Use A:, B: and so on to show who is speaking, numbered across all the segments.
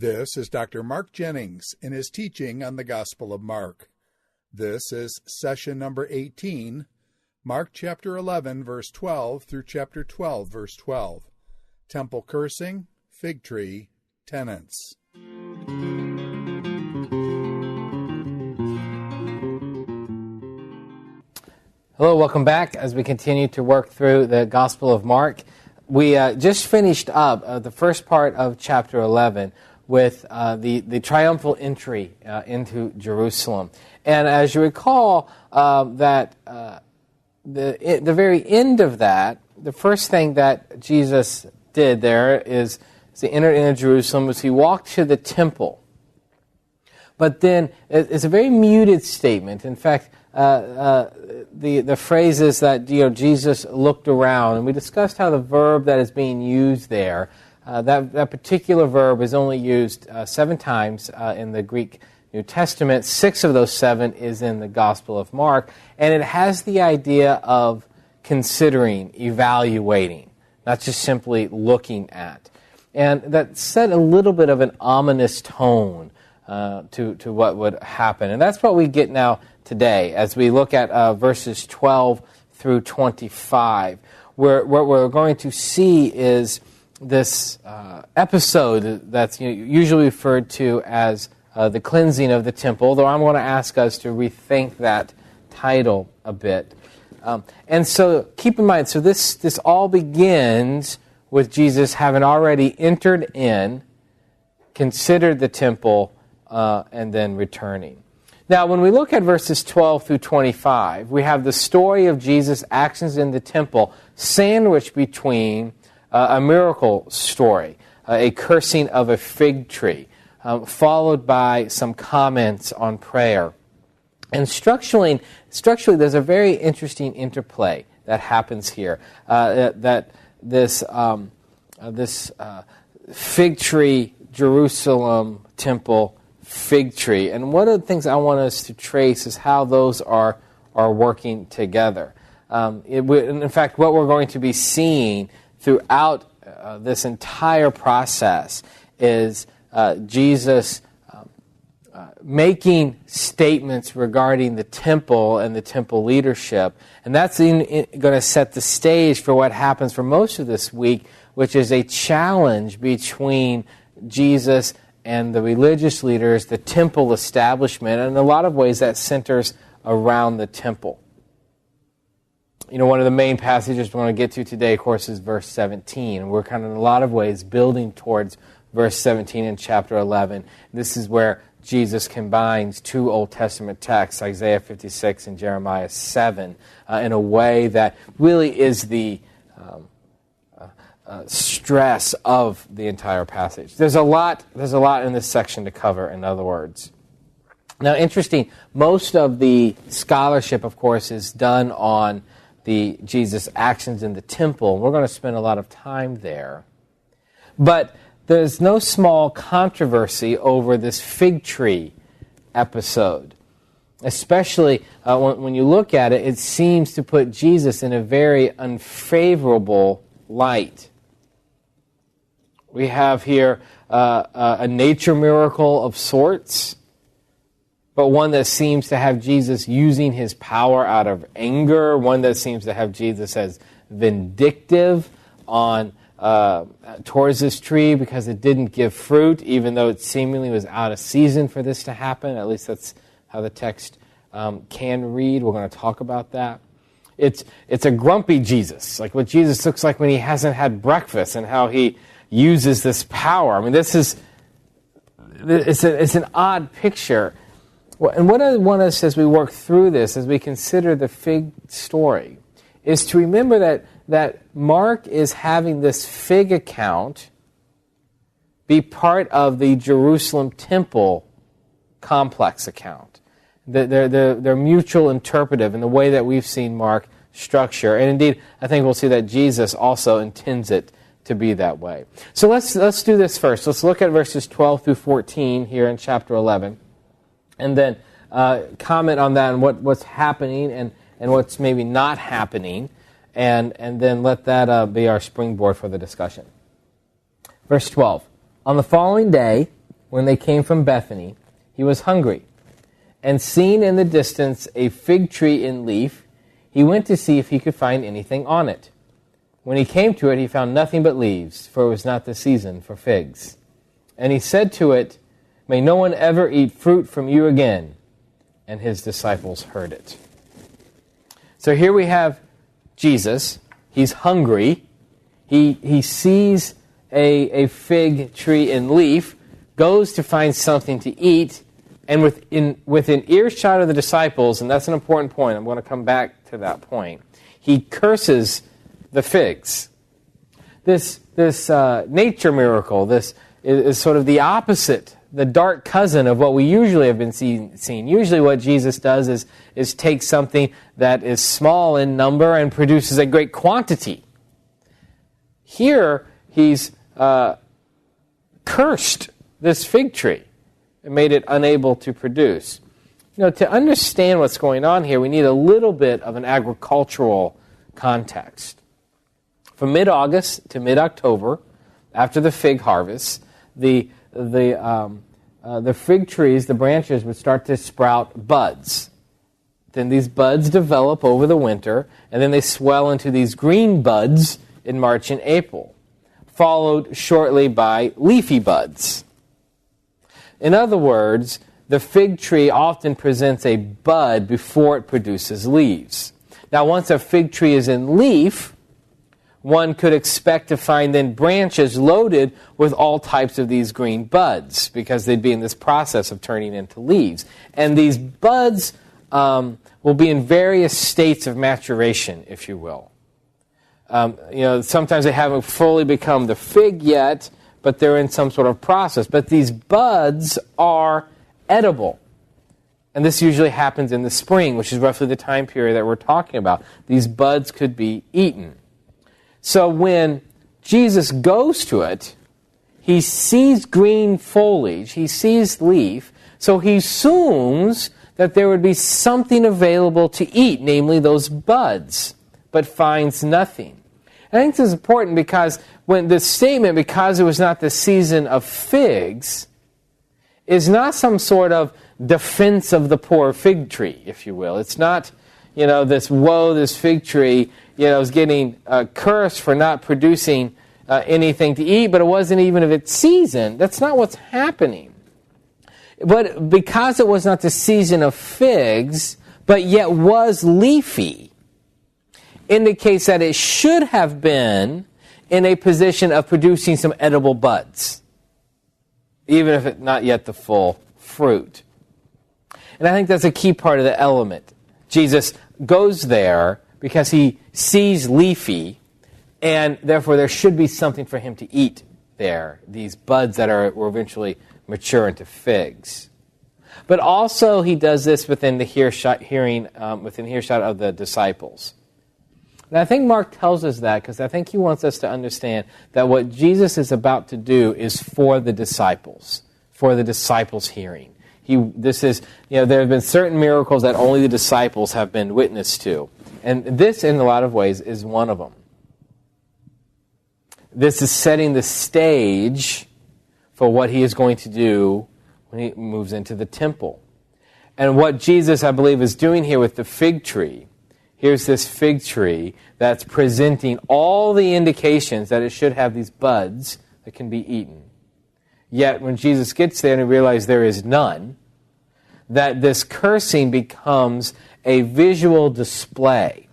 A: This is Dr. Mark Jennings in his teaching on the Gospel of Mark. This is session number 18, Mark chapter 11, verse 12 through chapter 12, verse 12. Temple cursing, fig tree, tenants.
B: Hello, welcome back as we continue to work through the Gospel of Mark. We just finished up the first part of chapter 11 with the triumphal entry into Jerusalem. And as you recall, that the very end of that, the first thing that Jesus did there is he entered into Jerusalem, was he walked to the temple. But then it's a very muted statement. In fact, the phrase is that Jesus looked around, and we discussed how the verb that is being used there, that particular verb is only used 7 times in the Greek New Testament. 6 of those 7 is in the Gospel of Mark, and it has the idea of considering, evaluating, not just simply looking at. And that set a little bit of an ominous tone to what would happen. And that's what we get now today as we look at verses 12 through 25, where what we're going to see is this episode that's usually referred to as the cleansing of the temple, though I'm going to ask us to rethink that title a bit. And so keep in mind, so this all begins with Jesus having already entered in, considered the temple, and then returning. Now, when we look at verses 12 through 25, we have the story of Jesus' actions in the temple sandwiched between a miracle story, a cursing of a fig tree, followed by some comments on prayer. And structurally, there's a very interesting interplay that happens here. That this fig tree, Jerusalem temple fig tree, and one of the things I want us to trace is how those are working together. In fact, what we're going to be seeing throughout this entire process is Jesus making statements regarding the temple and the temple leadership. And that's going to set the stage for what happens for most of this week, which is a challenge between Jesus and the religious leaders, the temple establishment. And in a lot of ways that centers around the temple. One of the main passages we want to get to today, of course, is verse 17. And we're kind of in a lot of ways building towards verse 17 in chapter 11. This is where Jesus combines 2 Old Testament texts, Isaiah 56 and Jeremiah 7, in a way that really is the stress of the entire passage. There's a lot in this section to cover, in other words. Now, interesting, most of the scholarship, of course, is done on the Jesus' actions in the temple. We're going to spend a lot of time there. But there's no small controversy over this fig tree episode. Especially when you look at it, it seems to put Jesus in a very unfavorable light. We have here a nature miracle of sorts, but one that seems to have Jesus using his power out of anger, one that seems to have Jesus as vindictive on towards this tree because it didn't give fruit, even though it seemingly was out of season for this to happen. At least that's how the text can read. We're going to talk about that. It's a grumpy Jesus, like what Jesus looks like when he hasn't had breakfast, and how he uses this power. I mean, it's an odd picture. And what I want us, as we work through this, as we consider the fig story, is to remember that Mark is having this fig account be part of the Jerusalem temple complex account. They're mutual interpretive in the way that we've seen Mark structure. And indeed, I think we'll see that Jesus also intends it to be that way. So let's do this first. Let's look at verses 12 through 14 here in chapter 11, and then comment on that and what's happening and what's maybe not happening, and then let that be our springboard for the discussion. Verse 12. On the following day, when they came from Bethany, he was hungry. And seeing in the distance a fig tree in leaf, he went to see if he could find anything on it. When he came to it, he found nothing but leaves, for it was not the season for figs. And he said to it, "May no one ever eat fruit from you again." And his disciples heard it. So here we have Jesus. He's hungry. He sees a fig tree in leaf, goes to find something to eat, and within earshot of the disciples, and that's an important point, I'm going to come back to that point, he curses the figs. This nature miracle, this is sort of the opposite, the dark cousin of what we usually have been seeing. Usually what Jesus does is take something that is small in number and produces a great quantity. Here, he's cursed this fig tree and made it unable to produce. To understand what's going on here, we need a little bit of an agricultural context. From mid-August to mid-October, after the fig harvest, the fig trees, the branches, would start to sprout buds. Then these buds develop over the winter, and then they swell into these green buds in March and April, followed shortly by leafy buds. In other words, the fig tree often presents a bud before it produces leaves. Now, once a fig tree is in leaf, one could expect to find then branches loaded with all types of these green buds, because they'd be in this process of turning into leaves. And these buds will be in various states of maturation, if you will. Sometimes they haven't fully become the fig yet, but they're in some sort of process. But these buds are edible. And this usually happens in the spring, which is roughly the time period that we're talking about. These buds could be eaten. So when Jesus goes to it, he sees green foliage, he sees leaf, so he assumes that there would be something available to eat, namely those buds, but finds nothing. I think this is important because when this statement, because it was not the season of figs, is not some sort of defense of the poor fig tree, if you will. It's not, this fig tree, is getting cursed for not producing anything to eat, but it wasn't even of its season. That's not what's happening. But because it was not the season of figs, but yet was leafy, indicates that it should have been in a position of producing some edible buds, even if it's not yet the full fruit. And I think that's a key part of the element. Jesus goes there because he sees leafy, and therefore there should be something for him to eat there, these buds that will eventually mature into figs. But also he does this within the earshot of the disciples. And I think Mark tells us that because I think he wants us to understand that what Jesus is about to do is for the disciples hearing. There have been certain miracles that only the disciples have been witness to. And this, in a lot of ways, is one of them. This is setting the stage for what he is going to do when he moves into the temple. And what Jesus, I believe, is doing here with the fig tree, here's this fig tree that's presenting all the indications that it should have these buds that can be eaten. Yet when Jesus gets there and he realizes there is none, that this cursing becomes a visual display,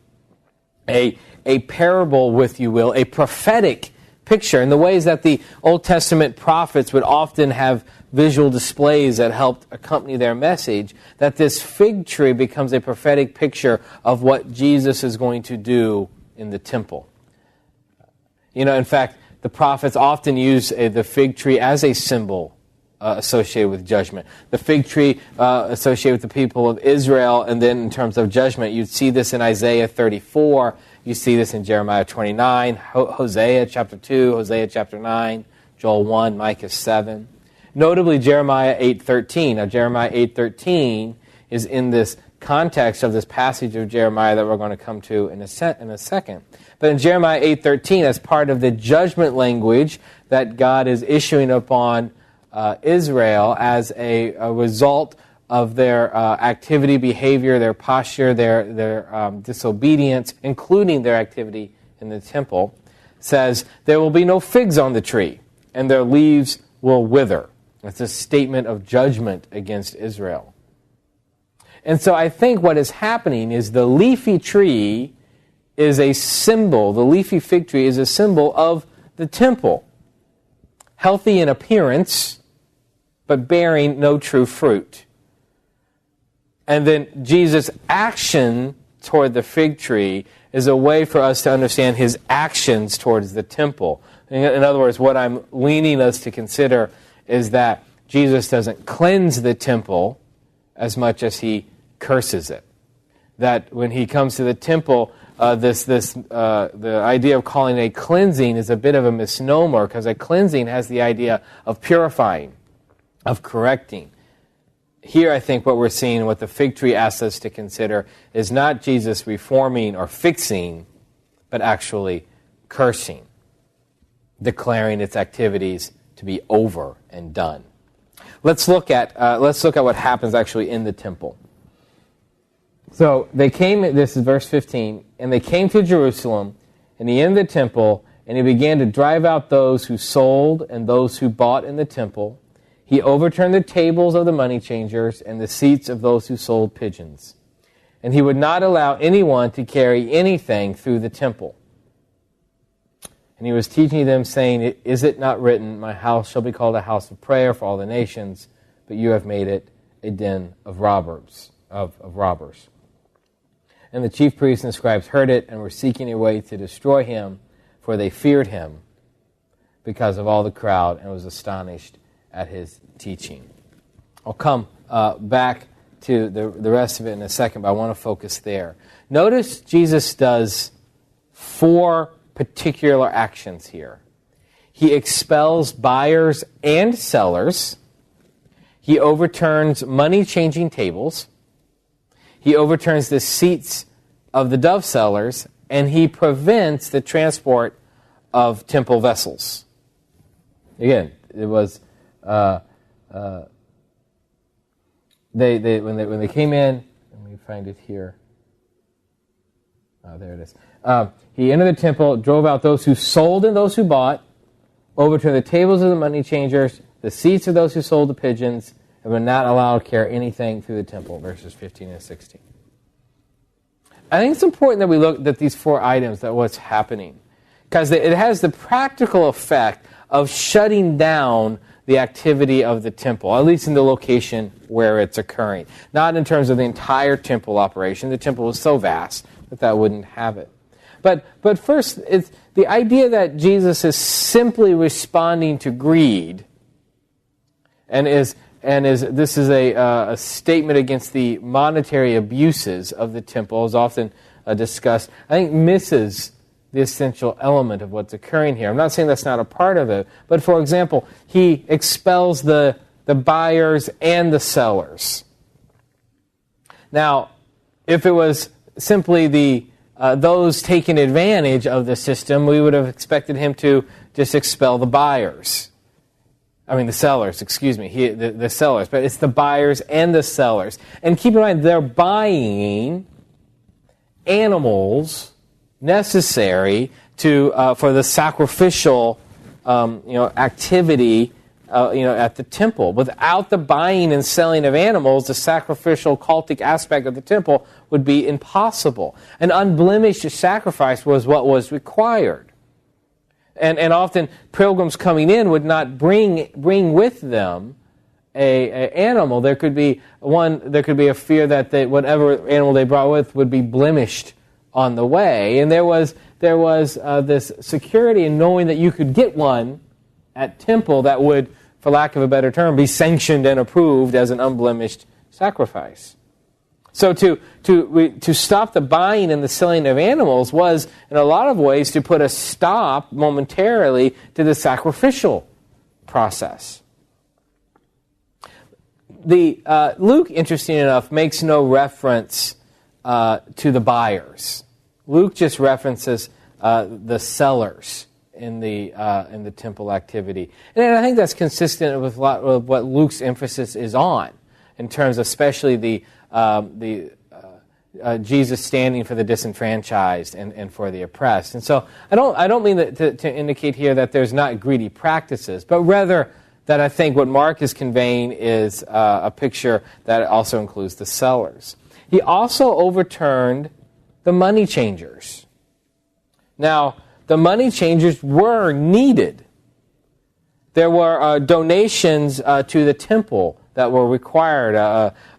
B: a parable, if you will, a prophetic picture, in the ways that the Old Testament prophets would often have visual displays that helped accompany their message, that this fig tree becomes a prophetic picture of what Jesus is going to do in the temple. In fact, the prophets often use the fig tree as a symbol associated with judgment. The fig tree associated with the people of Israel, and then in terms of judgment, you'd see this in Isaiah 34, you see this in Jeremiah 29, Hosea chapter 2, Hosea chapter 9, Joel 1, Micah 7. Notably, Jeremiah 8:13. Now, Jeremiah 8:13 is in this context of this passage of Jeremiah that we're going to come to in a second. But in Jeremiah 8:13, as part of the judgment language that God is issuing upon Israel as a result of their activity, behavior, their posture, their disobedience, including their activity in the temple, says, there will be no figs on the tree, and their leaves will wither. That's a statement of judgment against Israel. And so I think what is happening is the leafy tree is a symbol, the leafy fig tree is a symbol of the temple. Healthy in appearance, but bearing no true fruit. And then Jesus' action toward the fig tree is a way for us to understand his actions towards the temple. In other words, what I'm leaning us to consider is that Jesus doesn't cleanse the temple as much as he curses it. That when he comes to the temple, the idea of calling a cleansing is a bit of a misnomer, because a cleansing has the idea of purifying, of correcting. Here, I think what we're seeing, what the fig tree asks us to consider, is not Jesus reforming or fixing, but actually cursing, declaring its activities to be over and done. Let's look at what happens actually in the temple. So they came, this is verse 15, and they came to Jerusalem, and he entered the temple, and he began to drive out those who sold and those who bought in the temple. He overturned the tables of the money changers and the seats of those who sold pigeons. And he would not allow anyone to carry anything through the temple. And he was teaching them, saying, is it not written, my house shall be called a house of prayer for all the nations, but you have made it a den of robbers. And the chief priests and scribes heard it and were seeking a way to destroy him, for they feared him because of all the crowd, and was astonished at his teaching. I'll come back to the rest of it in a second, but I want to focus there. Notice Jesus does 4 particular actions here. He expels buyers and sellers. He overturns money-changing tables. He overturns the seats of the dove sellers, and he prevents the transport of temple vessels. Again, it was when they came in. Let me find it here. Oh, there it is. He entered the temple, drove out those who sold and those who bought, overturned the tables of the money changers, the seats of those who sold the pigeons, and were not allowed to carry anything through the temple, verses 15 and 16. I think it's important that we look at these 4 items, that what's happening, because it has the practical effect of shutting down the activity of the temple, at least in the location where it's occurring. Not in terms of the entire temple operation. The temple was so vast that wouldn't have it. But first, it's the idea that Jesus is simply responding to greed, and this is a statement against the monetary abuses of the temple, is often discussed. I think misses the essential element of what's occurring here. I'm not saying that's not a part of it, but for example, he expels the buyers and the sellers. Now, if it was simply those taking advantage of the system, we would have expected him to just expel the buyers. The sellers, excuse me, the sellers. But it's the buyers and the sellers. And keep in mind, they're buying animals necessary for the sacrificial activity at the temple. Without the buying and selling of animals, the sacrificial cultic aspect of the temple would be impossible. An unblemished sacrifice was what was required. And often pilgrims coming in would not bring with them a animal. There could be a fear that whatever animal they brought with would be blemished on the way. And there was this security in knowing that you could get one at temple that would, for lack of a better term, be sanctioned and approved as an unblemished sacrifice. So to stop the buying and the selling of animals was, in a lot of ways, to put a stop momentarily to the sacrificial process. Luke, interesting enough, makes no reference to the buyers. Luke just references the sellers in the temple activity. And I think that's consistent with what Luke's emphasis is on, in terms of especially Jesus standing for the disenfranchised and for the oppressed. And so I don't mean that to indicate here that there's not greedy practices, but rather that I think what Mark is conveying is a picture that also includes the sellers. He also overturned the money changers. Now, the money changers were needed. There were donations to the temple that were required,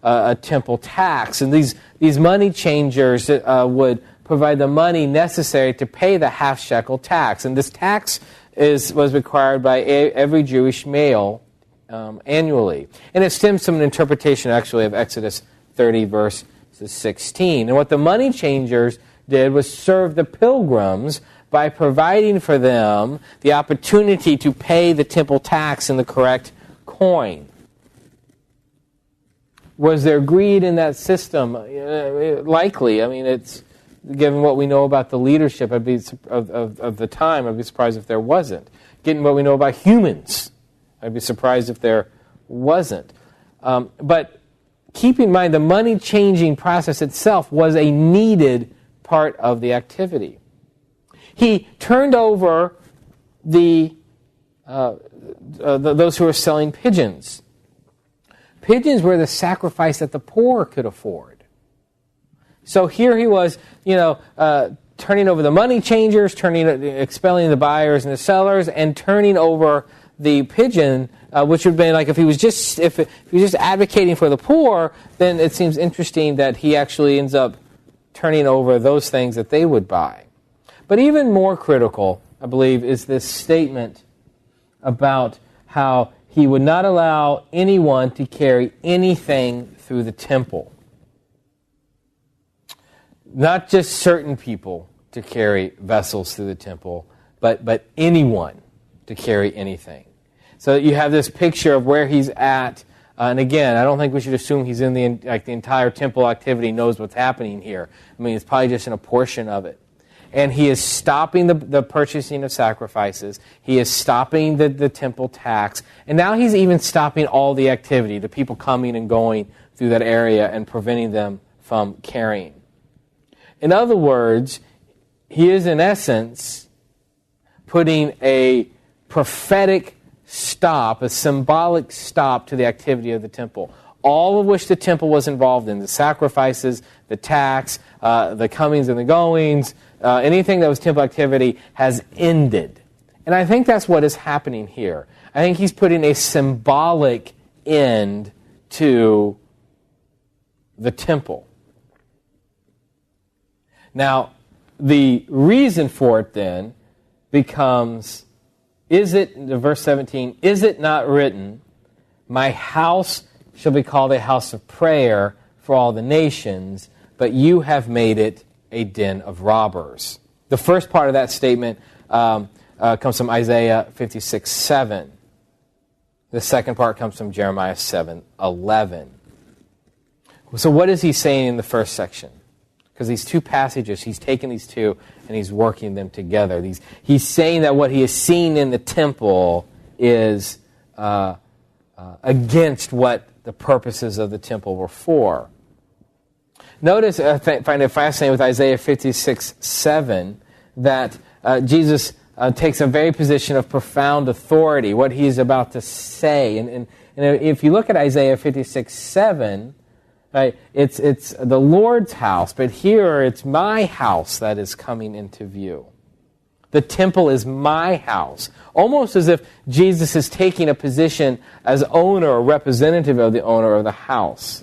B: a temple tax. And these money changers would provide the money necessary to pay the half-shekel tax. And this tax was required by every Jewish male annually. And it stems from an interpretation, actually, of Exodus 30, verse 16. And what the money changers did was serve the pilgrims by providing for them the opportunity to pay the temple tax in the correct coin. Was there greed in that system? Likely. I mean, it's given what we know about the leadership of the time, I'd be surprised if there wasn't. Given what we know about humans, I'd be surprised if there wasn't. But keep in mind, the money-changing process itself was a needed part of the activity. He turned over those who were selling pigeons. Pigeons were the sacrifice that the poor could afford. So here he was, turning over the money changers, expelling the buyers and the sellers, and turning over the pigeon, which would be like if he was just advocating for the poor, then it seems interesting that he actually ends up turning over those things that they would buy. But even more critical, I believe, is this statement about how he would not allow anyone to carry anything through the temple. Not just certain people to carry vessels through the temple, but anyone to carry anything. So you have this picture of where he's at. And again, I don't think we should assume he's in the entire temple activity knows what's happening here. I mean, it's probably just in a portion of it. And he is stopping the purchasing of sacrifices. He is stopping the temple tax. And now he's even stopping all the activity, the people coming and going through that area and preventing them from carrying. In other words, he is in essence putting a prophetic stop, a symbolic stop to the activity of the temple. All of which the temple was involved in, the sacrifices, the tax, the comings and the goings, anything that was temple activity has ended. And I think that's what is happening here. I think he's putting a symbolic end to the temple. Now, the reason for it then becomes, verse 17, is it not written, my house shall be called a house of prayer for all the nations, but you have made it a den of robbers. The first part of that statement comes from Isaiah 56:7. The second part comes from Jeremiah 7:11. So what is he saying in the first section? Because these two passages, he's taken these two and he's working them together. He's saying that what he is seeing in the temple is against what the purposes of the temple were for. Notice, I find it fascinating with Isaiah 56:7, that Jesus takes a very position of profound authority, what he's about to say. And if you look at Isaiah 56:7, right, it's the Lord's house, but here it's my house that is coming into view. The temple is my house. Almost as if Jesus is taking a position as owner or representative of the owner of the house.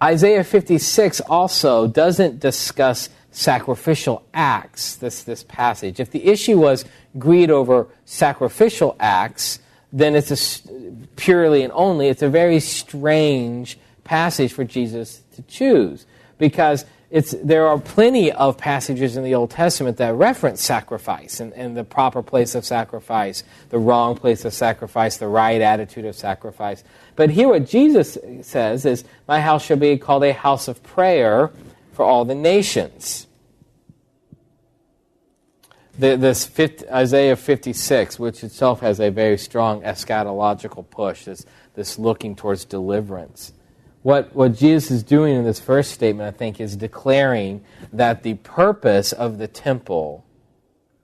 B: Isaiah 56 also doesn't discuss sacrificial acts, this passage. If the issue was greed over sacrificial acts, then it's purely and only, it's a very strange passage for Jesus to choose. Because there are plenty of passages in the Old Testament that reference sacrifice and the proper place of sacrifice, the wrong place of sacrifice, the right attitude of sacrifice. But here what Jesus says is, my house shall be called a house of prayer for all the nations. Isaiah 56, which itself has a very strong eschatological push, this looking towards deliverance. What Jesus is doing in this first statement, I think, is declaring that the purpose of the temple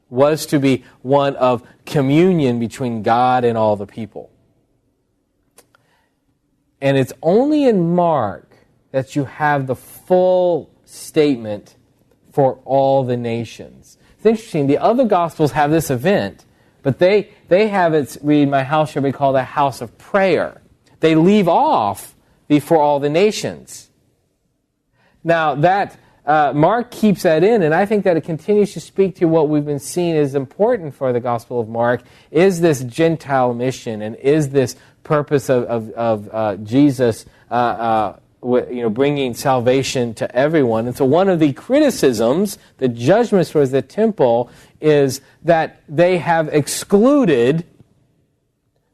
B: was to be one of communion between God and all the people. And it's only in Mark that you have the full statement for all the nations. It's interesting, the other Gospels have this event, but they have it read, "My house shall be called a house of prayer." They leave off before all the nations. Now, that Mark keeps that in, and I think that it continues to speak to what we've been seeing is important for the Gospel of Mark, is this Gentile mission, and is this purpose of Jesus bringing salvation to everyone. And so one of the criticisms, the judgments towards the temple, is that they have excluded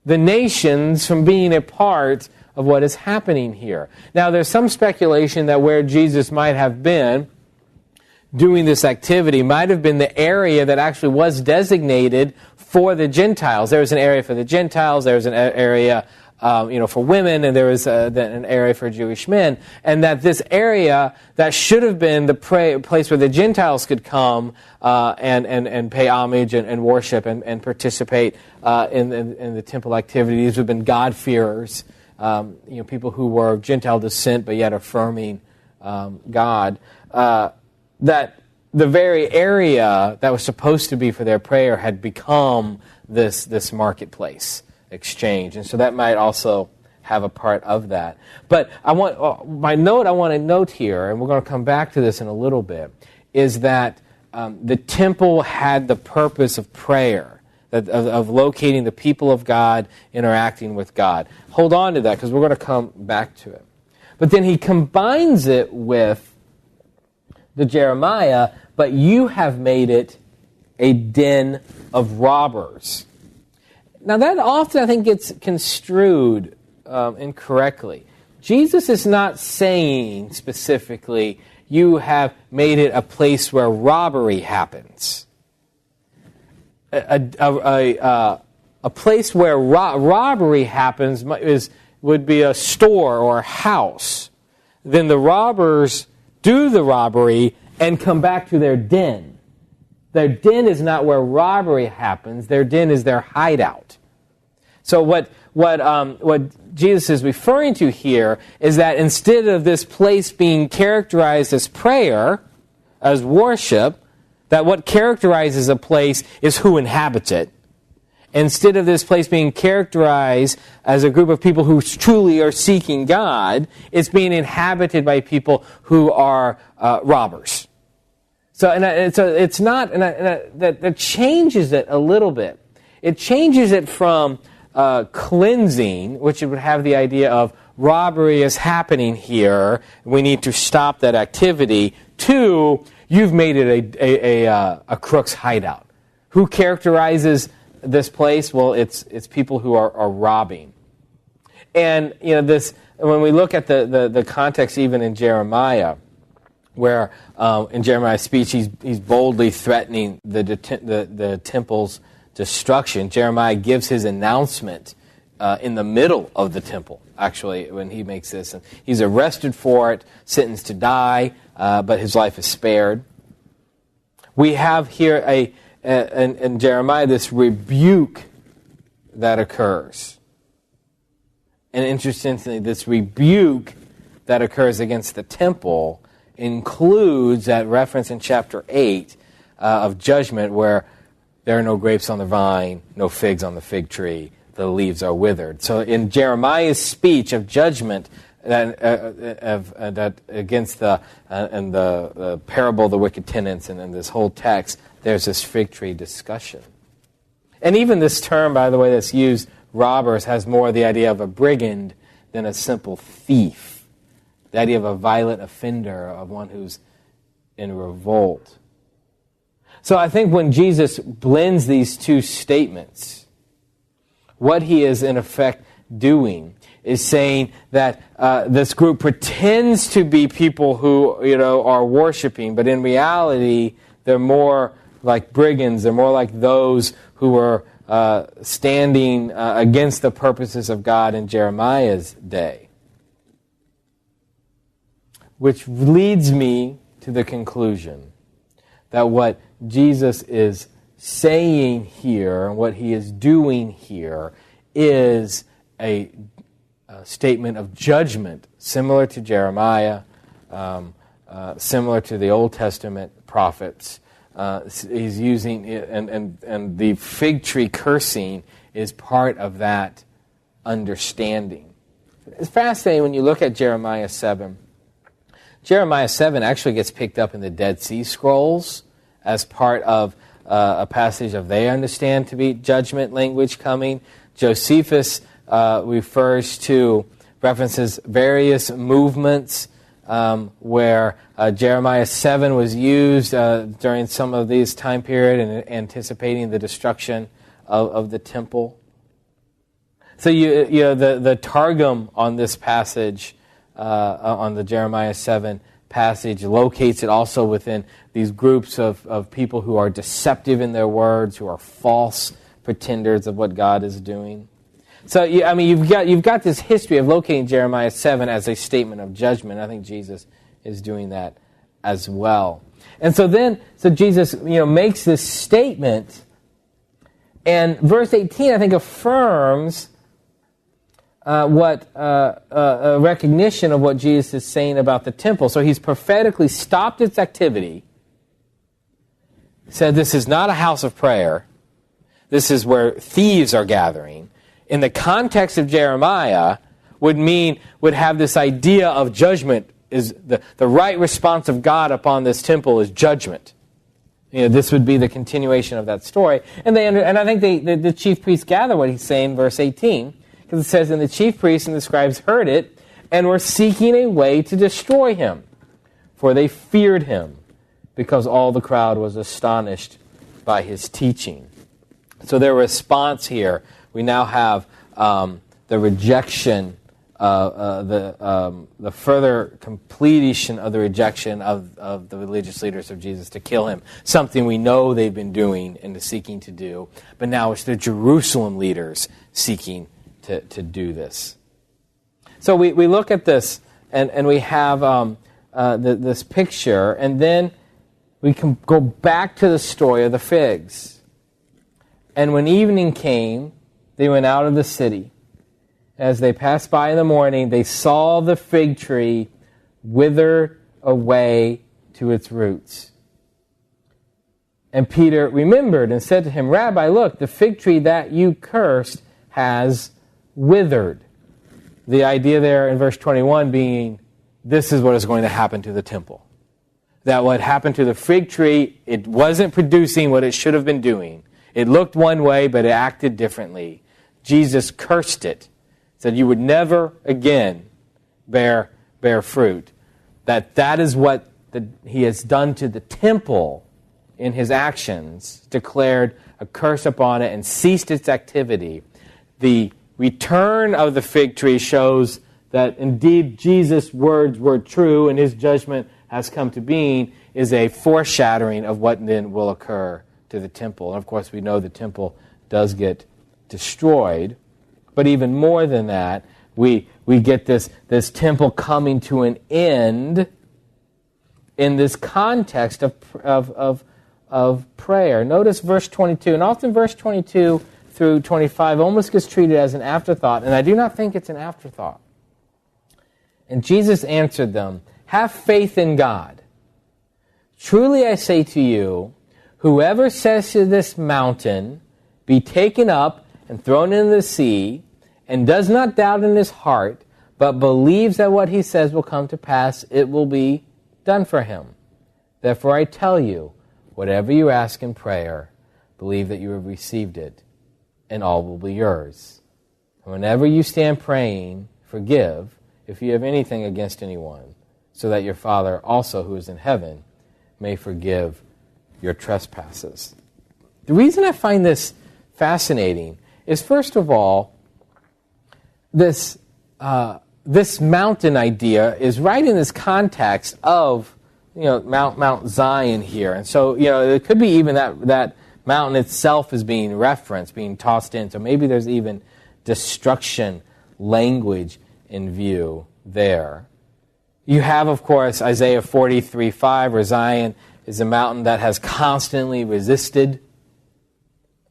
B: the nations from being a part of what is happening here. Now, there's some speculation that where Jesus might have been doing this activity might have been the area that actually was designated for the Gentiles. There was an area for the Gentiles, there was an area for women, and there was an area for Jewish men, and that this area that should have been the place where the Gentiles could come and pay homage and worship and participate in the temple activities would have been God-fearers, people who were of Gentile descent but yet affirming God. That the very area that was supposed to be for their prayer had become this marketplace exchange, and so that might also have a part of that. But I want to note here, and we're going to come back to this in a little bit, is that the temple had the purpose of prayer, of locating the people of God, interacting with God. Hold on to that, because we're going to come back to it. But then he combines it with the Jeremiah, but you have made it a den of robbers. Now that often, I think, gets construed incorrectly. Jesus is not saying specifically, you have made it a place where robbery happens. A place where robbery happens would be a store or a house. Then the robbers do the robbery and come back to their den. Their den is not where robbery happens. Their den is their hideout. So what Jesus is referring to here is that instead of this place being characterized as prayer, as worship, that what characterizes a place is who inhabits it. Instead of this place being characterized as a group of people who truly are seeking God, it's being inhabited by people who are robbers. So it's not, that changes it a little bit. It changes it from cleansing, which would have the idea of robbery is happening here, we need to stop that activity, to you've made it a crook's hideout. Who characterizes this place? Well, it's people who are robbing. And this, when we look at the context even in Jeremiah, where in Jeremiah's speech he's boldly threatening the temple's destruction. Jeremiah gives his announcement in the middle of the temple, actually, when he makes this. And he's arrested for it, sentenced to die, but his life is spared. We have here in Jeremiah this rebuke that occurs. And interestingly, this rebuke that occurs against the temple includes that reference in chapter 8 of judgment, where there are no grapes on the vine, no figs on the fig tree, the leaves are withered. So in Jeremiah's speech of judgment that against the parable of the wicked tenants and in this whole text, there's this fig tree discussion. And even this term, by the way, that's used, robbers, has more the idea of a brigand than a simple thief. The idea of a violent offender, of one who's in revolt. So I think when Jesus blends these two statements, what he is in effect doing is saying that this group pretends to be people who are worshiping, but in reality they're more like brigands. They're more like those who were standing against the purposes of God in Jeremiah's day. Which leads me to the conclusion that what Jesus is saying here and what he is doing here is a statement of judgment, similar to Jeremiah, similar to the Old Testament prophets. He's using it, and the fig tree cursing is part of that understanding. It's fascinating when you look at Jeremiah 7. Jeremiah 7 actually gets picked up in the Dead Sea Scrolls as part of a passage of they understand to be judgment language coming. Josephus references various movements where Jeremiah 7 was used during some of these time period and anticipating the destruction of the temple. So the Targum on this passage, on the Jeremiah 7 passage, locates it also within these groups of people who are deceptive in their words, who are false pretenders of what God is doing. So, you've got this history of locating Jeremiah 7 as a statement of judgment. I think Jesus is doing that as well. And so Jesus, makes this statement, and verse 18, I think, affirms a recognition of what Jesus is saying about the temple. So he's prophetically stopped its activity, said this is not a house of prayer. This is where thieves are gathering. In the context of Jeremiah, would have this idea of judgment, is the right response of God upon this temple is judgment. This would be the continuation of that story. And I think the chief priests gather what he's saying in verse 18, because it says, and the chief priests and the scribes heard it, and were seeking a way to destroy him, for they feared him, because all the crowd was astonished by his teaching. So their response here, we now have the rejection, the further completion of the rejection of the religious leaders of Jesus to kill him, something we know they've been doing and seeking to do, but now it's the Jerusalem leaders seeking to do this. So we look at this, and we have this picture, and then we can go back to the story of the figs. And when evening came, they went out of the city. As they passed by in the morning, they saw the fig tree wither away to its roots. And Peter remembered and said to him, Rabbi, look, the fig tree that you cursed has withered. The idea there in verse 21 being, this is what is going to happen to the temple. That what happened to the fig tree, it wasn't producing what it should have been doing. It looked one way, but it acted differently. Jesus cursed it, said you would never again bear fruit. That is what he has done to the temple in his actions, declared a curse upon it and ceased its activity. The return of the fig tree shows that indeed Jesus' words were true and his judgment has come to being, is a foreshadowing of what then will occur to the temple. And of course we know the temple does get destroyed, but even more than that, we get this temple coming to an end in this context of prayer. Notice verse 22, and often verse 22 through 25 almost gets treated as an afterthought, and I do not think it's an afterthought. And Jesus answered them, have faith in God. Truly I say to you, whoever says to this mountain, be taken up and thrown into the sea, and does not doubt in his heart, but believes that what he says will come to pass, it will be done for him. Therefore I tell you, whatever you ask in prayer, believe that you have received it, and all will be yours. And whenever you stand praying, forgive if you have anything against anyone, so that your Father also who is in heaven may forgive your trespasses. The reason I find this fascinating is, first of all, this mountain idea is right in this context of Mount Zion here. And so, it could be even that mountain itself is being referenced, being tossed in. So maybe there's even destruction language in view there. You have, of course, Isaiah 43:5, where Zion is a mountain that has constantly resisted,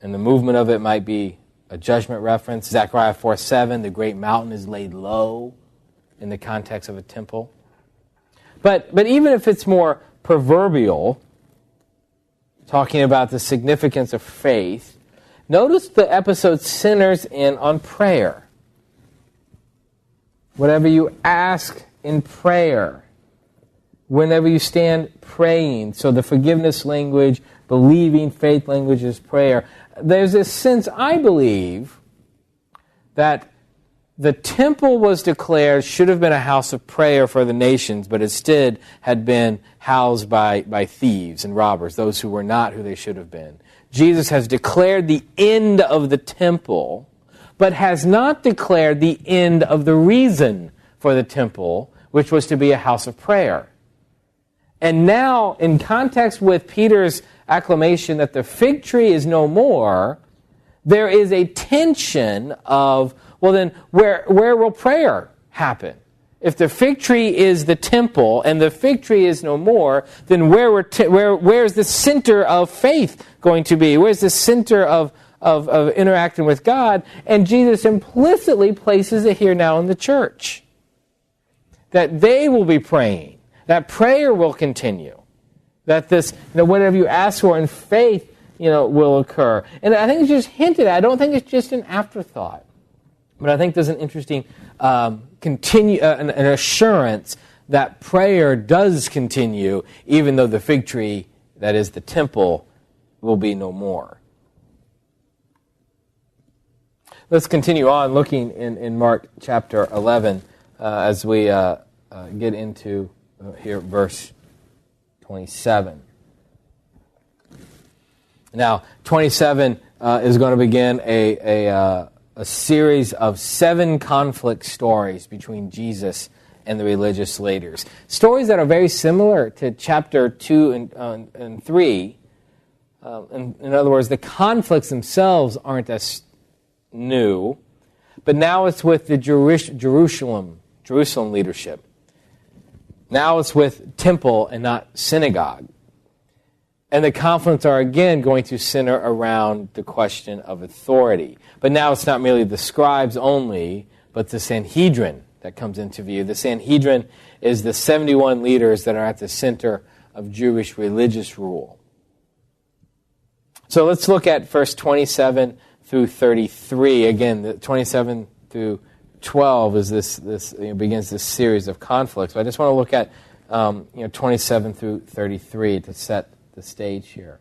B: and the movement of it might be a judgment reference. Zechariah 4:7, the great mountain is laid low in the context of a temple. But even if it's more proverbial, talking about the significance of faith, notice the episode centers in on prayer. Whatever you ask in prayer, whenever you stand praying, so the forgiveness language, believing faith language is prayer. There's this sense, I believe, that the temple was declared should have been a house of prayer for the nations, but instead had been housed by thieves and robbers, those who were not who they should have been. Jesus has declared the end of the temple, but has not declared the end of the reason for the temple, which was to be a house of prayer. And now, in context with Peter's acclamation that the fig tree is no more, there is a tension of, well then, where will prayer happen? If the fig tree is the temple and the fig tree is no more, then where's the center of faith going to be? Where's the center of interacting with God? And Jesus implicitly places it here now in the church. That they will be praying, that prayer will continue, that this, whatever you ask for in faith, will occur. And I think it's just hinted at. I don't think it's just an afterthought. But I think there's an interesting an assurance that prayer does continue, even though the fig tree, that is the temple, will be no more. Let's continue on looking in Mark chapter 11 as we get into here verse 27. Now, 27 is going to begin a series of 7 conflict stories between Jesus and the religious leaders. Stories that are very similar to chapter 2 and 3. In other words, the conflicts themselves aren't as new, but now it's with the Jerusalem leadership. Now it's with temple and not synagogue. And the conflicts are again going to center around the question of authority. But now it's not merely the scribes only, but the Sanhedrin that comes into view. The Sanhedrin is the 71 leaders that are at the center of Jewish religious rule. So let's look at verse 27 through 33. Again, the 27 through 12 is this begins this series of conflicts. So I just want to look at 27 through 33 to set the stage here.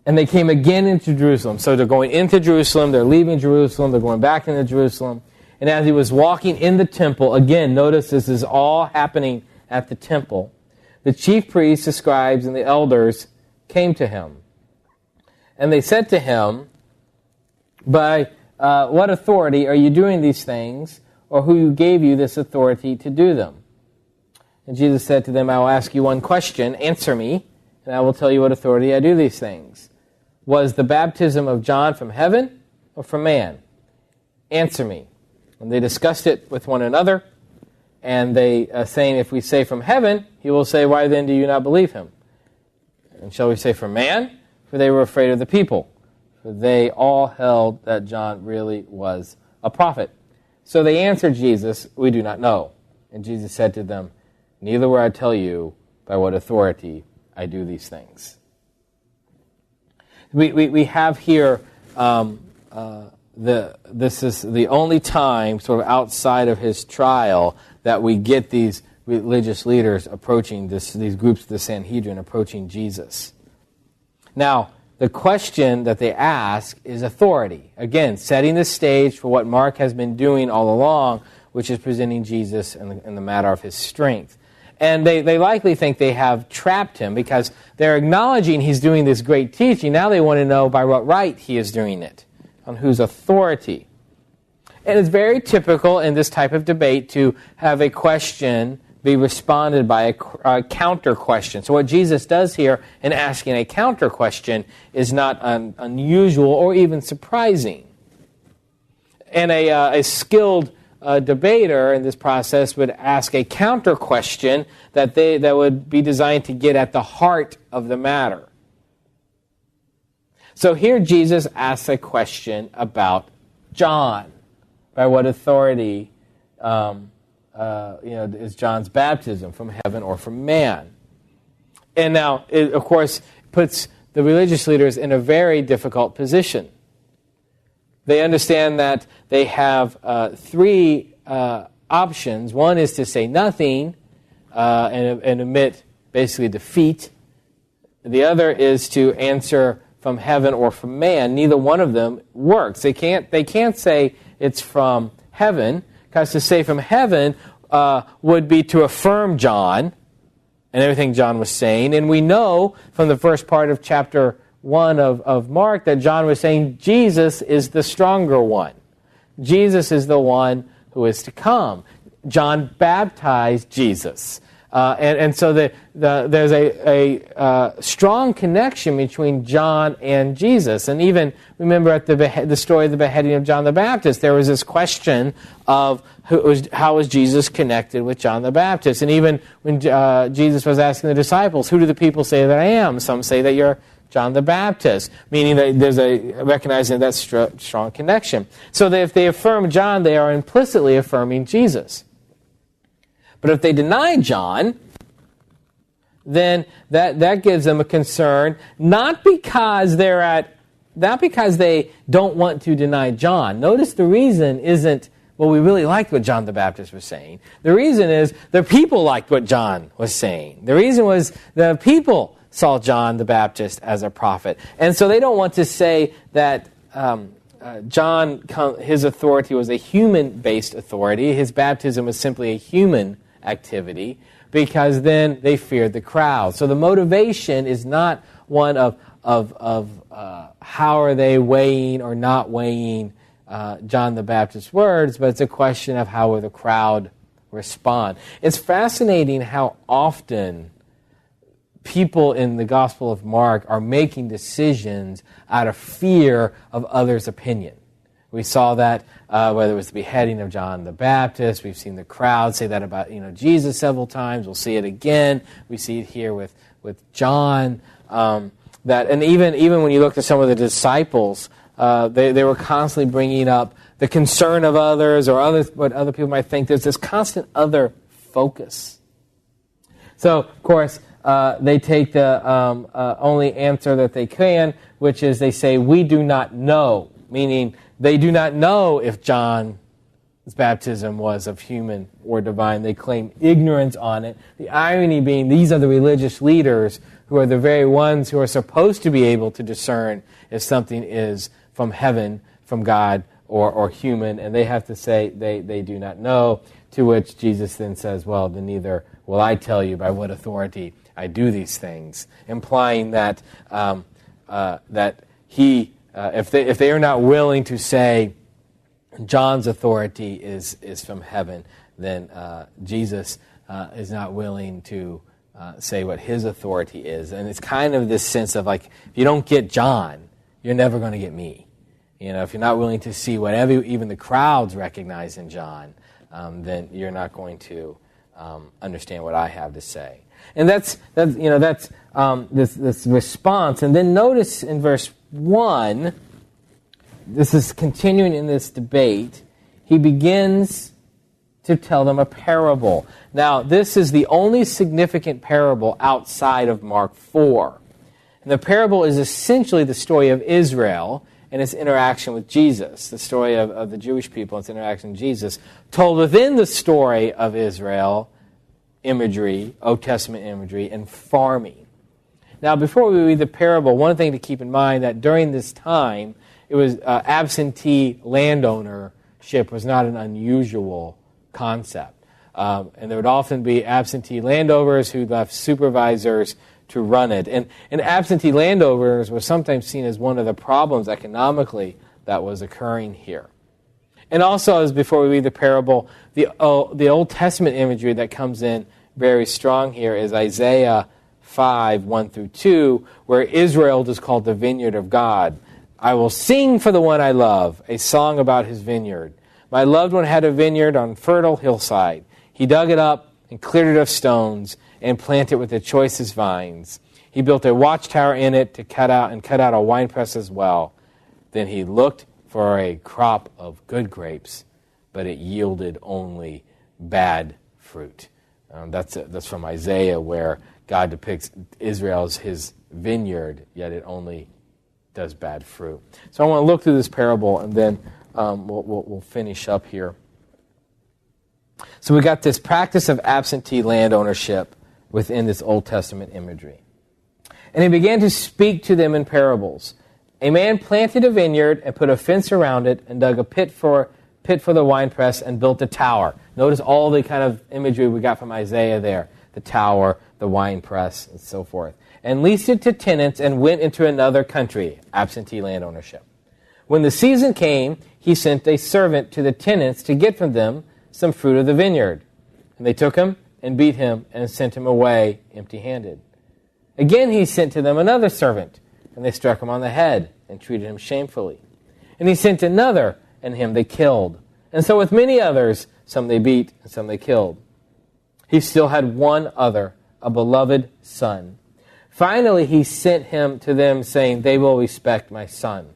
B: And they came again into Jerusalem. So they're going into Jerusalem, they're leaving Jerusalem, they're going back into Jerusalem. And as he was walking in the temple, again, notice this is all happening at the temple, the chief priests, the scribes, and the elders came to him. And they said to him, by what authority are you doing these things, or who gave you this authority to do them? And Jesus said to them, I will ask you one question, answer me, and I will tell you what authority I do these things. Was the baptism of John from heaven or from man? Answer me. And they discussed it with one another, and they saying, if we say from heaven, he will say, why then do you not believe him? And shall we say from man? For they were afraid of the people. For they all held that John really was a prophet. So they answered Jesus, we do not know. And Jesus said to them, neither will I tell you by what authority I do these things. We have here, this is the only time, sort of outside of his trial, that we get these religious leaders approaching these groups of the Sanhedrin approaching Jesus. Now, the question that they ask is authority. Again, setting the stage for what Mark has been doing all along, which is presenting Jesus in the matter of his strength. And they likely think they have trapped him because they're acknowledging he's doing this great teaching. Now they want to know by what right he is doing it, on whose authority. And it's very typical in this type of debate to have a question be responded by a counter question. So what Jesus does here in asking a counter question is not unusual or even surprising. And a skilled debater in this process would ask a counter question that would be designed to get at the heart of the matter. So here Jesus asks a question about John. By what authority is John's baptism, from heaven or from man? And now, it, of course, puts the religious leaders in a very difficult position. They understand that they have three options. One is to say nothing and admit basically defeat. The other is to answer from heaven or from man. Neither one of them works. They can't say it's from heaven, because to say from heaven would be to affirm John and everything John was saying. And we know from the first part of chapter 1 of Mark that John was saying Jesus is the stronger one. Jesus is the one who is to come. John baptized Jesus. And so there's a strong connection between John and Jesus. And even, remember at the story of the beheading of John the Baptist, there was this question of how was Jesus connected with John the Baptist. And even when Jesus was asking the disciples, who do the people say that I am? Some say that you're John the Baptist, meaning that there's recognizing that strong connection. So that if they affirm John, they are implicitly affirming Jesus. But if they deny John, then that gives them a concern, not because they don't want to deny John. Notice the reason isn't, well, we really liked what John the Baptist was saying. The reason is the people liked what John was saying. The reason was the people saw John the Baptist as a prophet. And so they don't want to say that John, his authority was a human-based authority. His baptism was simply a human activity, because then they feared the crowd. So the motivation is not one of how are they weighing or not weighing John the Baptist's words, but it's a question of how will the crowd respond. It's fascinating how often people in the Gospel of Mark are making decisions out of fear of others' opinion. We saw that whether it was the beheading of John the Baptist. We've seen the crowd say that about Jesus several times. We'll see it again. We see it here with John. And even when you look at some of the disciples, they were constantly bringing up the concern of others or what other people might think. There's this constant other focus. So, of course, they take the only answer that they can, which is they say, we do not know, meaning they do not know if John's baptism was of human or divine. They claim ignorance on it. The irony being these are the religious leaders who are the very ones who are supposed to be able to discern if something is from heaven, from God, or human, and they have to say they do not know, to which Jesus then says, well, then neither will I tell you by what authority I do these things, implying that if they are not willing to say John's authority is from heaven, then Jesus is not willing to say what his authority is. And it's kind of this sense of like, if you don't get John, you're never going to get me. If you're not willing to see whatever even the crowds recognize in John, then you're not going to understand what I have to say. And that's this response. And then notice in verse 1, this is continuing in this debate, he begins to tell them a parable. Now, this is the only significant parable outside of Mark 4. And the parable is essentially the story of Israel and its interaction with Jesus, the story of the Jewish people and its interaction with Jesus, told within the story of Israel, imagery, Old Testament imagery, and farming. Now, before we read the parable, one thing to keep in mind that during this time, it was absentee landownership was not an unusual concept. And there would often be absentee landowners who left supervisors to run it. And absentee landowners was sometimes seen as one of the problems economically that was occurring here. And also, as before we read the parable, the Old Testament imagery that comes in very strong here is Isaiah 5, 1 through 2, where Israel is called the vineyard of God. I will sing for the one I love, a song about his vineyard. My loved one had a vineyard on fertile hillside. He dug it up and cleared it of stones and planted it with the choicest vines. He built a watchtower in it to cut out a winepress as well. Then he looked for a crop of good grapes, but it yielded only bad fruit. That's from Isaiah, where God depicts Israel as his vineyard, yet it only does bad fruit. So I want to look through this parable, and then we'll finish up here. So we got this practice of absentee land ownership within this Old Testament imagery. And he began to speak to them in parables. A man planted a vineyard and put a fence around it and dug a pit for the winepress and built a tower. Notice all the kind of imagery we got from Isaiah there. The tower, the winepress, and so forth. And leased it to tenants and went into another country, absentee land ownership. When the season came, he sent a servant to the tenants to get from them some fruit of the vineyard. And they took him and beat him and sent him away empty-handed. Again he sent to them another servant, and they struck him on the head and treated him shamefully. And he sent another, and him they killed. And so with many others, some they beat and some they killed. He still had one other, a beloved son. Finally he sent him to them, saying, they will respect my son.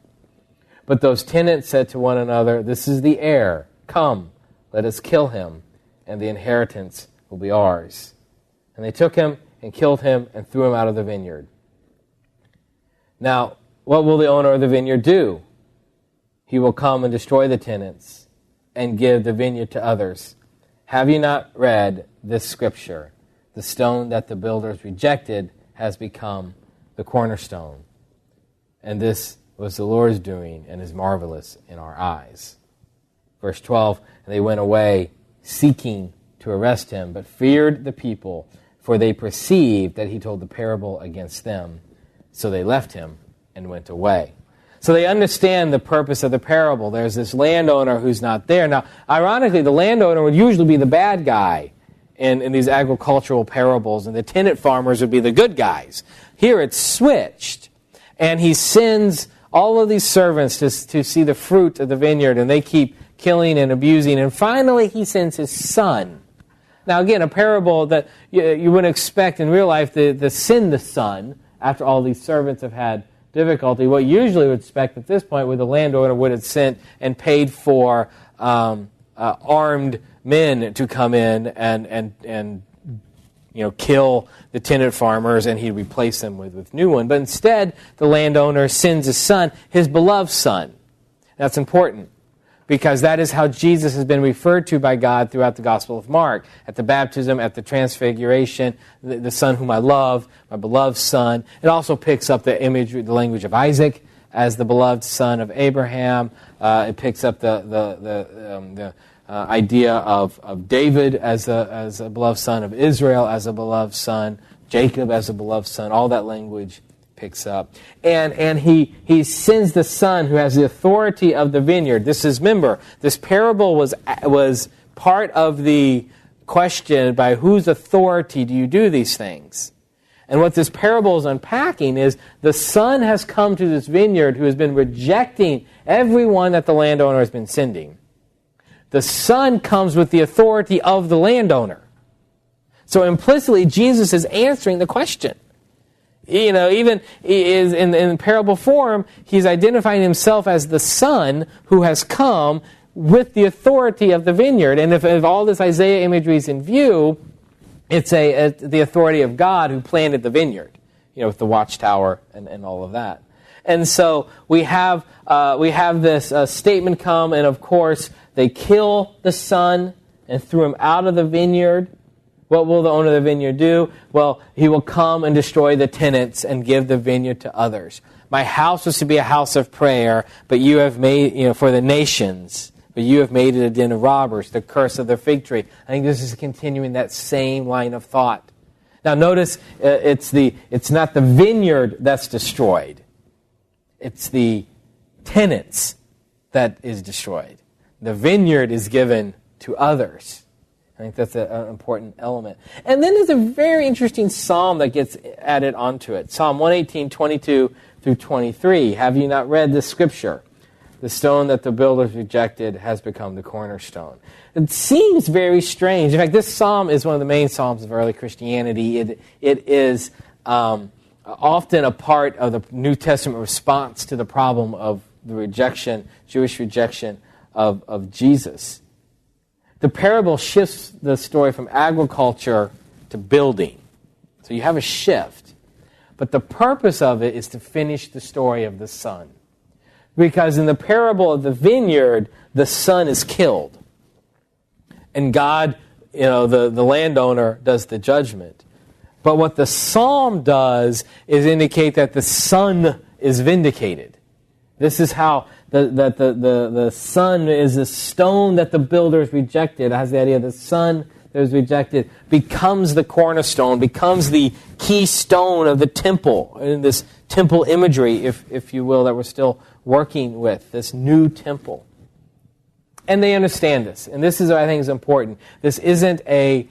B: But those tenants said to one another, this is the heir. Come, let us kill him, and the inheritance will be ours. And they took him and killed him and threw him out of the vineyard. Now, what will the owner of the vineyard do? He will come and destroy the tenants and give the vineyard to others. Have you not read this scripture? The stone that the builders rejected has become the cornerstone. And this was the Lord's doing and is marvelous in our eyes. Verse 12, and they went away seeking to arrest him, but feared the people, for they perceived that he told the parable against them. So they left him and went away. So they understand the purpose of the parable. There's this landowner who's not there. Now, ironically, the landowner would usually be the bad guy in these agricultural parables, and the tenant farmers would be the good guys. Here it's switched. And he sends all of these servants to see the fruit of the vineyard, and they keep killing and abusing. And finally, he sends his son. Now, again, a parable that you wouldn't expect in real life to send the son after all these servants have had difficulty. What you usually would expect at this point would the landowner would have sent and paid for armed men to come in and kill the tenant farmers, and he'd replace them with new one. But instead, the landowner sends his son, his beloved son. That's important, because that is how Jesus has been referred to by God throughout the Gospel of Mark. At the baptism, at the transfiguration, the son whom I love, my beloved son. It also picks up the imagery, the language of Isaac as the beloved son of Abraham. It picks up the idea of David as a beloved son, of Israel as a beloved son, Jacob as a beloved son. All that language picks up. And he sends the son who has the authority of the vineyard. Remember, this parable was part of the question, by whose authority do you do these things? And what this parable is unpacking is the son has come to this vineyard who has been rejecting everyone that the landowner has been sending. The son comes with the authority of the landowner. So implicitly, Jesus is answering the question. Even in parable form, he's identifying himself as the son who has come with the authority of the vineyard. And if all this Isaiah imagery is in view, it's the authority of God who planted the vineyard, with the watchtower and all of that. And so we have this statement come, and of course they kill the son and threw him out of the vineyard. What will the owner of the vineyard do? Well, he will come and destroy the tenants and give the vineyard to others. My house was to be a house of prayer, but you have made, for the nations, but you have made it a den of robbers, the curse of the fig tree. I think this is continuing that same line of thought. Now notice, it's not the vineyard that's destroyed. It's the tenants that is destroyed. The vineyard is given to others. I think that's an important element. And then there's a very interesting psalm that gets added onto it. Psalm 118, 22 through 23. Have you not read this scripture? The stone that the builders rejected has become the cornerstone. It seems very strange. In fact, this psalm is one of the main psalms of early Christianity. It is often a part of the New Testament response to the problem of the rejection, Jewish rejection of Jesus. The parable shifts the story from agriculture to building. So you have a shift. But the purpose of it is to finish the story of the son. Because in the parable of the vineyard, the son is killed. And God, the landowner, does the judgment. But what the psalm does is indicate that the son is vindicated. This is how the son is the stone that the builders rejected. It has the idea the son that was rejected becomes the cornerstone, becomes the keystone of the temple, in this temple imagery, if you will, that we're still working with, this new temple. And they understand this. And this is what I think is important. This isn't a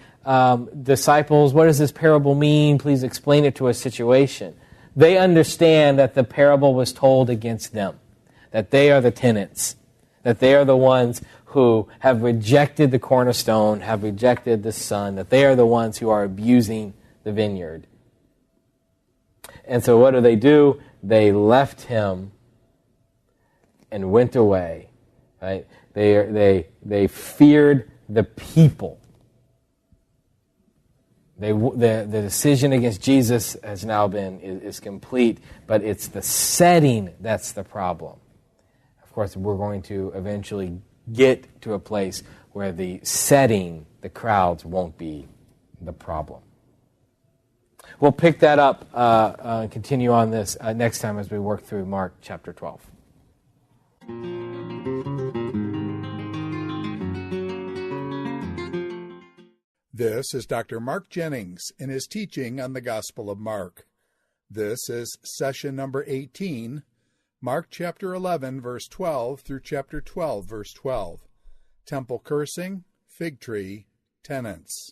B: disciples, what does this parable mean? Please explain it to us situation. They understand that the parable was told against them, that they are the tenants, that they are the ones who have rejected the cornerstone, have rejected the son, that they are the ones who are abusing the vineyard. And so what do? They left him and went away. Right? They feared the people. The decision against Jesus has now is complete, but it's the setting that's the problem. Of course, we're going to eventually get to a place where the setting, the crowds, won't be the problem. We'll pick that up and continue on this next time as we work through Mark chapter 12.
A: This is Dr. Mark Jennings in his teaching on the Gospel of Mark. This is session number 18, Mark chapter 11, verse 12 through chapter 12, verse 12. Temple cursing, fig tree, tenants.